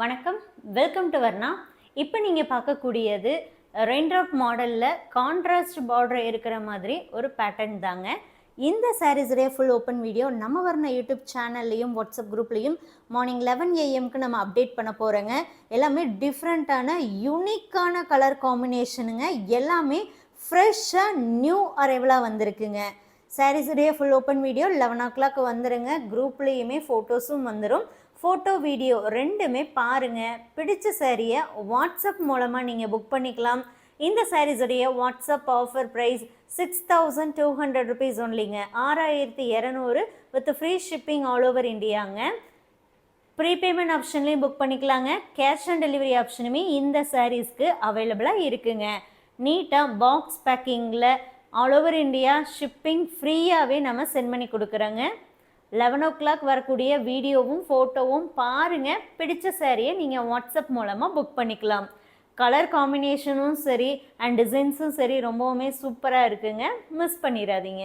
வணக்கம், welcome to Varna. இப்போ நீங்கள் பார்க்கக்கூடியது ரெயின்ட்ராப் மாடலில் கான்ட்ராஸ்ட் பார்டர் இருக்கிற மாதிரி ஒரு பேட்டர்ன் தாங்க. இந்த சாரீஸுடைய ஃபுல் ஓப்பன் வீடியோ நம்ம வர்ணா யூடியூப் சேனல்லையும் வாட்ஸ்அப் குரூப்லேயும் மார்னிங் 11 AM நம்ம அப்டேட் பண்ண போகிறோங்க. எல்லாமே டிஃப்ரெண்ட்டான யூனிக்கான கலர் காம்பினேஷனுங்க. எல்லாமே ஃப்ரெஷ்ஷாக நியூ அரைவலாக வந்திருக்குங்க. சாரீஸுடைய ஃபுல் ஓப்பன் வீடியோ 11 o'clock வந்துடுங்க. குரூப்லேயுமே ஃபோட்டோஸும் வந்துடும். ஃபோட்டோ வீடியோ ரெண்டுமே பாருங்கள். பிடிச்ச சாரியை வாட்ஸ்அப் மூலமாக நீங்கள் புக் பண்ணிக்கலாம். இந்த சாரீஸுடைய வாட்ஸ்அப் ஆஃபர் ப்ரைஸ் 6200 rupees ஒன்லிங்க. 6200 with free shipping all over இந்தியாங்க. ப்ரீபேமெண்ட் ஆப்ஷன்லேயும் புக் பண்ணிக்கலாங்க. கேஷ் ஆன் டெலிவரி ஆப்ஷனுமே இந்த சாரீஸ்க்கு அவைலபிளாக இருக்குங்க. நீட்டாக பாக்ஸ் பேக்கிங்கில் ஆல் ஓவர் இந்தியா ஷிப்பிங் ஃப்ரீயாகவே நம்ம சென்ட் பண்ணி கொடுக்குறோங்க. 11 o'clock வரக்கூடிய வீடியோவும் ஃபோட்டோவும் பாருங்கள். பிடிச்ச சாரியை நீங்கள் வாட்ஸ்அப் மூலமாக புக் பண்ணிக்கலாம். கலர் காம்பினேஷனும் சரி அண்ட் டிசைன்ஸும் சரி ரொம்பவுமே சூப்பராக இருக்குங்க. மிஸ் பண்ணிடாதீங்க.